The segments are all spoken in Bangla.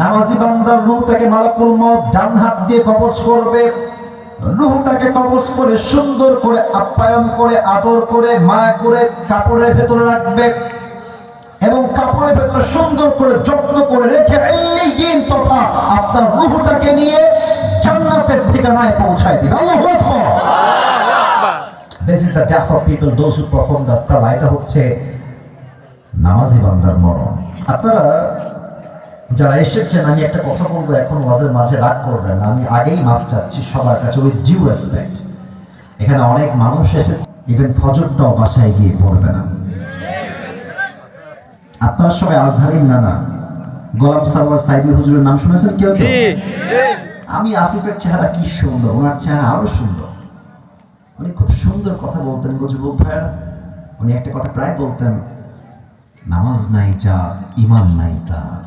নামাজি বান্দার রূহটাকে মালাকুল মউত ডান হাত দিয়ে কবজ করবে। রূহটাকে কবজ করে সুন্দর করে আপ্যায়ন করে আদর করে মায়া করে কাপড়ের ভেতরে রাখবে এবং কাপড়ের ভেতরে সুন্দর করে যত্ন করে রেখে ইল্লিয়িন তথা আপনার রূহটাকে নিয়ে জান্নাতের ঠিকানায় পৌঁছায় দিবে। আল্লাহু আকবার। This is the death of people, those who perform the salah. এটা হচ্ছে নামাজি বান্দার মরণ। আপনারা যারা এসেছেন, আমি একটা কথা বলবো, এখন ওয়াজের মাঝে রাগ করবেন না, আমি আগেই মাফ চাচ্ছি সবার কাছে, উইথ ডিউ রেসপেক্ট। এখানে অনেক মানুষ এসেছে, ইভেন ফজরটাও বাসায় গিয়ে পড়বে না। আপনারা সবাই আজহারিন নানা গোলাম সারওয়ার সাইদি হুজুরের নাম শুনেছেন কেউ? আমি আসিফের চেহারা কি সুন্দর, ওনার চেহারা আরো সুন্দর। উনি খুব সুন্দর কথা বলতেন গো যুবক ভাইয়া। উনি একটা কথা প্রায় বলতেন, নামাজ নাই যা ঈমান নাই তার,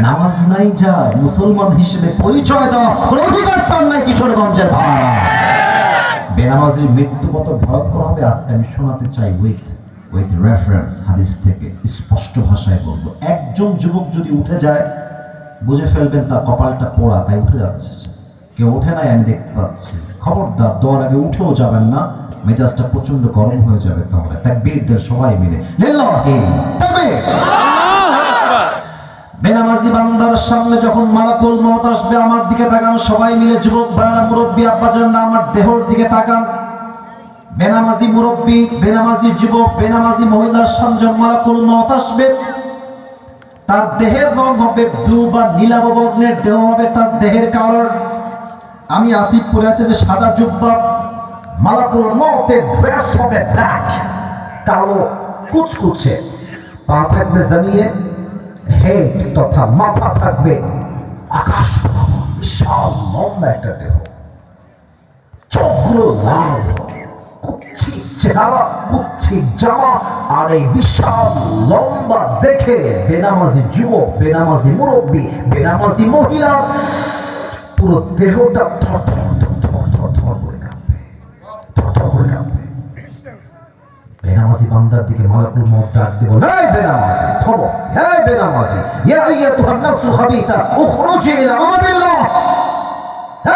নামাজ নাই যা মুসলমান হিসেবে পরিচয় দেওয়া অধিকার তার নাই কিশোরগঞ্জের ভাই। বেনামাজির মৃত্যু কত ভয়ঙ্কর হবে আজকে আমি শোনাতে চাই উইথ রেফারেন্স হাদিস থেকে স্পষ্ট ভাষায় বলবো। একজন যুবক যদি উঠে যায় বুঝে ফেলবেন তার কপালটা পোড়া, তাই উঠে যাচ্ছে। কেউ ওঠে নাই আমি দেখতে পাচ্ছি, খবরদার দোয়ার আগে উঠেও যাবেন না, মেজাজটা প্রচন্ড গরম হয়ে যাবে। তাহলে তাকবীর দেন সবাই মিলে, লিল্লাহি তাকবীর। বেনামাজি বান্দার সামনে যখন মালাকুল মউত আসবে, আমার দিকে তাকান সবাই মিলে, যুবক ভাইরা, মুরব্বী আব্বাজান না, আমার দেহর দিকে তাকান। বেনামাজি মুরব্বী, বেনামাজি যুবক, বেনামাজি মহিলার সামনে যখন মালাকুল মউত আসবে, তার দেহের রং হবে ব্লু বা নীলাভ বর্ণের, দেহ হবে তার দেহের কালার। আমি আসিফ পরে আছে যে সাদা জুব্বা, মালাকুল মউতের ড্রেস হবে ব্ল্যাক, কালো কুচকুচে, পা থাকবে জমিনে, হেড তথা মাথা থাকবে আকাশ বরাবর, বিশাল লম্বা একটা দেহ, চোখগুলো লাল, কুচ্ছি চেহারা, কুচ্ছি জামা, আর এই বিশাল লম্বা দেখে বেনামাজি যুবক, বেনামাজি মুরব্বী, বেনামাজি মহিলা পুরো দেহটা থর থর থর থর থর থর করে কাঁপবে, থর থর করে কাঁপবে। বেনামাজি বান্দার দিকে মালাকুল মউত ডাক দেব, এই বেনামাজি থামো, এই বেনামাজি, ইয়া আইয়াতুহান নাফসুল খাবিথা উখরুজি ইলা আমরিল্লাহ,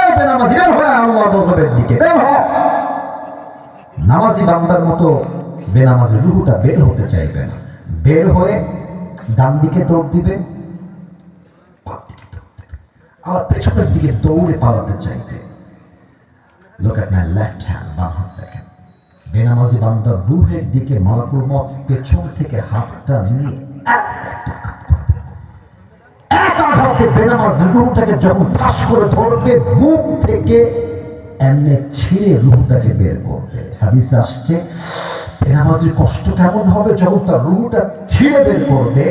এই বেনামাজি বের হয়ে আল্লাহর গজবের দিকে বের হ। নামাজি বান্দার মতো বেনামাজি রূহটা বের হতে চাইবে না, বের হয়ে ডান দিকে দৌড় দিবে, বাম দিকে দৌড় দিবে, আর পেছনের দিকে দৌড়ে পালাতে চাইবে। Look at my left hand, বাম হাত দেখেন। বেনামাজি বান্দার রূহের দিকে মালাকুল মউত পেছন থেকে হাতটা নিয়ে এক আঘাতে বেনামাজি রূহটাকে যখন ফাঁস করে ধরবে, বুক থেকে এমনি ছিঁড়ে রূহটাকে বের করবে। হাদিসে আসছে বেনামাজির কষ্ট কেমন হবে যখন তার রূহটা ছিঁড়ে বের করবে।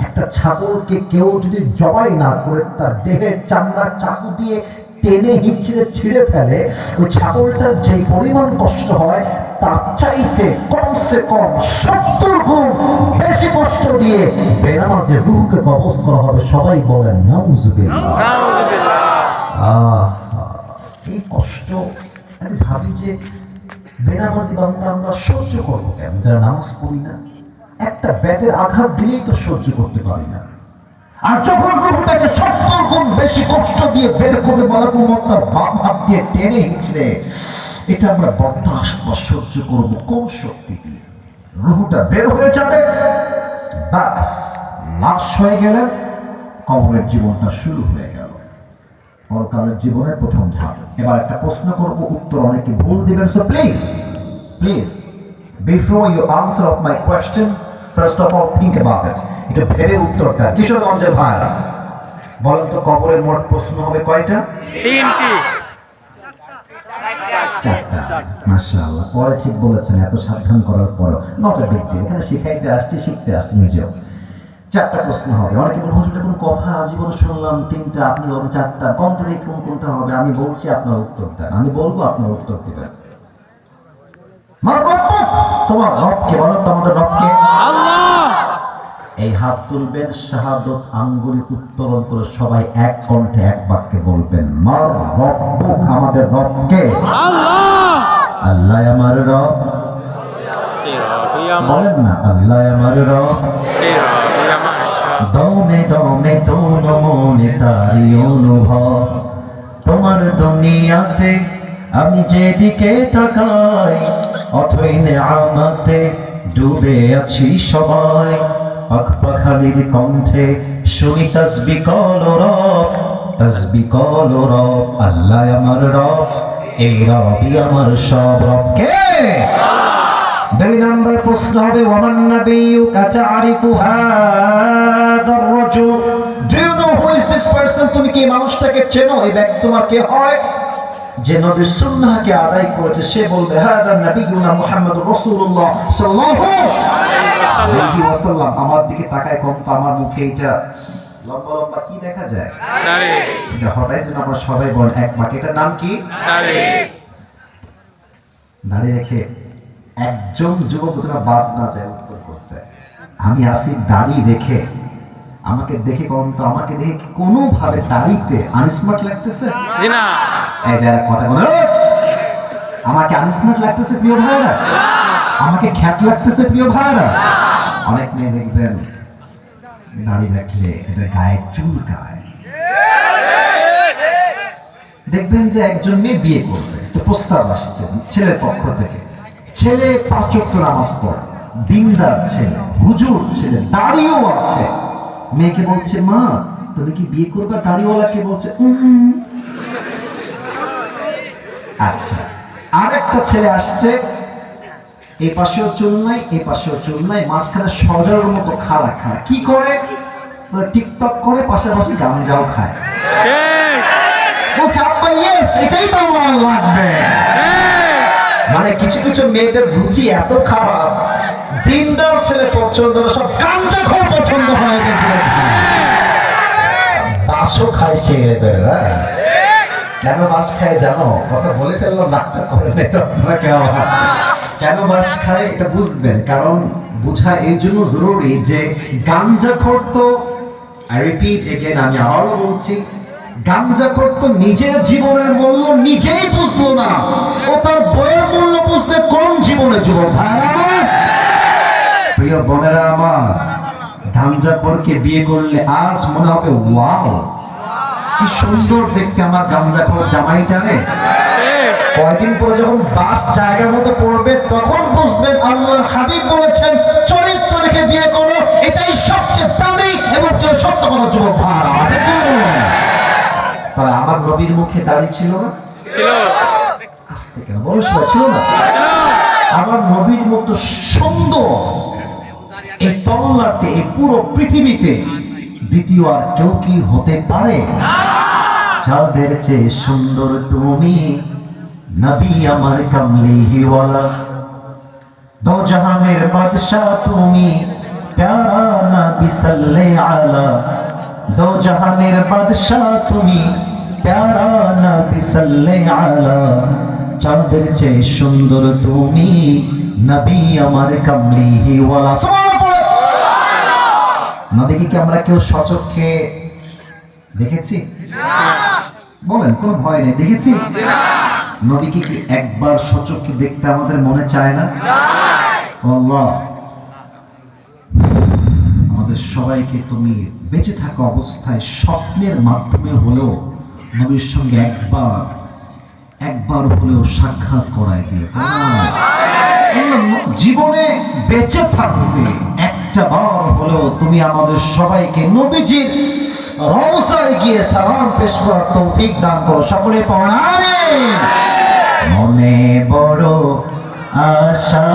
একটা ছাগলকে কেউ যদি জবাই না করে তার দেহের চামড়া চাকু দিয়ে টেনে হিঁচড়ে ছিঁড়ে ফেলে, ওই ছাগলটার যে পরিমাণ কষ্ট হয় তার চাইতে কমসে কম 70 গুণ বেশি কষ্ট দিয়ে বেনামাজের রূহকে কবজ করা হবে। সবাই বলেন নাউজুবিল্লাহ। এই কষ্ট আমি ভাবি যে বেনামাজি বান্দা আমরা সহ্য করবো কেন? যারা নামাজ পড়ি না, একটা ব্যাটের আঘাত দিলেই তো সহ্য করতে পারি না, আর যখন রূহটাকে 70 গুণ বেশি কষ্ট দিয়ে বের করবে মালাকুল মউত তার বাম হাত দিয়ে টেনে হিঁচড়ে, এটা আমরা বরদাস্ত বা সহ্য করবো কোন শক্তি দিয়ে? রূহটা বের হয়ে যাবে, বাস লাশ হয়ে গেলে কবরের জীবনটা শুরু হয়ে গেল, পরকালের জীবনের প্রথম ধাপ। এবার একটা প্রশ্ন করবো, উত্তর অনেকে ভুল দিবেন, so please before you answer of my question, first of all think about it, এটা ভেবে উত্তর দেন। কিশোরগঞ্জের ভাইরা বলেন তো, কবরের মোট প্রশ্ন হবে কয়টা? 3টি। 4টা। মাশাআল্লাহ, পরে ঠিক বলেছেন, এত সাবধান করার পরও নট এ বিগ ডিল, এখানে শিখাইতে আসছি, শিখতে আসছি নিজেও। 4টা প্রশ্ন হবে। অনেকে বলুন হুজুর কোন কথা আজীবন শুনলাম 3টা, আপনি বলেন 4টা, কমপ্লিটলি কোনটা হবে? আমি বলছি, আপনার উত্তর দেন, আমি বলবো, আপনার উত্তর দিবেন। তোমার রবকে বলো, তোমাদের রবকে আল্লাহ। এই হাত তুলবেন, শাহাদত আঙ্গুলি উত্তোলন করে সবাই এক কণ্ঠে এক বাক্যে বলবেন, মার রব্বুক, আমাদের রবকে আল্লাহ। আল্লাহ আমার রব, বলেন না আল্লাহ আমার রব, দাও দমে দমে তন মনে তারি অনুভব। তোমার দুনিয়াতে আমি যেদিকে তাকাই, অথই নেয়ামতে ডুবে আছি সবাই। পাখ পাখালির কণ্ঠে শুনি তাসবিহ কলরব, তাসবিহ কলরব। আল্লাহ আমার রব, এই রবই আমার সব। রব কে? 2 নম্বর প্রশ্ন হবে, ওয়ামান নাবিয়্যুকা তা'রিফু হাযার রাজুল, do you know who is this person? তুমি কি এই মানুষটাকে চেনো? এই ব্যক্তি তোমার কে হয়? যে নবীর সুন্নাহকে আদায় করেছে সে বলবে হাযা নাবিয়্যুনা মুহাম্মাদুর রাসূলুল্লাহ সাল্লাল্লাহু আলাইহি ওয়াসাল্লাম। আমার দিকে তাকায় কোন তো আমার মুখে এটা লম্বা লম্বা কি দেখা যায়? দাড়ি। এটা হটাইছেন আমরা সবাই বল এক বাকি। এটার নাম কি? দাড়ি। দাঁড়িয়ে রেখে একজন যুবক যেন বাদ না যায় উত্তর করতে। আমি আসি দাড়ি রেখে, আমাকে দেখে কোন তো আমাকে দেখে কি কোনোভাবে দাড়িতে আনস্মার্ট লাগতেছে? জি না। এই যারা কথা বলে আমাকে আনস্মার্ট লাগতেছে প্রিয় ভাইরা, আমাকে খ্যাত লাগতেছে প্রিয় ভাইরা। অনেক মেয়ে দেখবেন দাড়ি রাখলে এদের গায়ে চুলকায়। দেখবেন যে একজন মেয়ে বিয়ে করবে, তো প্রস্তাব আসছে ছেলের পক্ষ থেকে। ছেলে 5 ওয়াক্ত নামাজ পড়ে, দিনদার ছেলে, হুজুর ছেলে, দাড়িও আছে। মেয়েকে বলছে মা তুমি কি বিয়ে করবে? দাড়িওয়ালাকে বলছে আচ্ছা। আরেকটা ছেলে আসছে, এই পাশেও চুল নাই, এই পাশেও চুল নাই, মাঝখানে সজার মতো খাড়া খাড়া। কি করে? টিকটক করে, পাশাপাশি গাঞ্জাও খায়। বলছে আব্বা ইয়েস, এটাই তো আমার লাগবে। মানে কিছু কিছু মেয়েদের রুচি এত খারাপ, দিনদার ছেলে পছন্দ না, সব গাঞ্জাখোর পছন্দ হয়। বাসও খায় সে এদের। কেন বাস খায় জানো? কথা বলে ফেললো, নাটক করে নেই তো আপনাকে। কেন বাস খায় এটা বুঝবেন, কারণ বোঝা এই জন্য জরুরি যে গাঞ্জাখোর তো, আই রিপিট এগেন, আমি আবারও বলছি, গাঞ্জাখোর তো নিজের জীবনের মূল্য নিজেই বুঝলো না, ও তার বইয়ের মূল্য বুঝবে কোন জীবনে? যুবক ভাইরা আমার, প্রিয় বোনেরা আমার, গাঞ্জাখোরকে বিয়ে করলে আজ মনে হবে ওয়াও কি সুন্দর দেখতে আমার গাঞ্জাখোর জামাইটারে। কয়দিন পরে যখন বাস জায়গার মতো পড়বে তখন বুঝবেন আল্লাহর হাবিব বলেছেন চরিত্র দেখে বিয়ে করো, এটাই সবচেয়ে দামি এবং সত্য কথা। যুবক ভাইরা তাই আমার নবীর মুখে দাড়ি ছিল না? ছিল। আস্তে কেন বলো, সবাই ছিল না? আমার নবীর মতো সুন্দর এই তল্লাটে এই পুরো পৃথিবীতে দ্বিতীয় আর কেউ কি হতে পারে? যাদের চেয়ে সুন্দর তুমি, নবী আমার কামলিওয়ালা, দো জাহানের বাদশা তুমি, প্যারা নবী সাল্লাল্লাহু আলা, দো জাহানের বাদশা তুমি, প্যারা নবী সাল্লাল্লাহু আলা। যাদের চেয়ে সুন্দর তুমি, নবী আমার কামলিওয়ালা। নবীকে কি আমরা কেউ সচক্ষে দেখেছি? বলেন, কোনো ভয় নেই, দেখেছি? নবীকে কি একবার সচক্ষে দেখতে আমাদের মনে চায় না? আল্লাহ আমাদের সবাইকে তুমি বেঁচে থাকা অবস্থায় স্বপ্নের মাধ্যমে হলেও নবীর সঙ্গে একবার হলেও সাক্ষাৎ করায় দিও। জীবনে বেঁচে থাকতে একটা বার হলেও তুমি আমাদের সবাইকে নবীজির রওজায় গিয়ে সালাম পেশ করার তৌফিক দান করো। সকলে পড়েন আমিন। মনে বড় আশা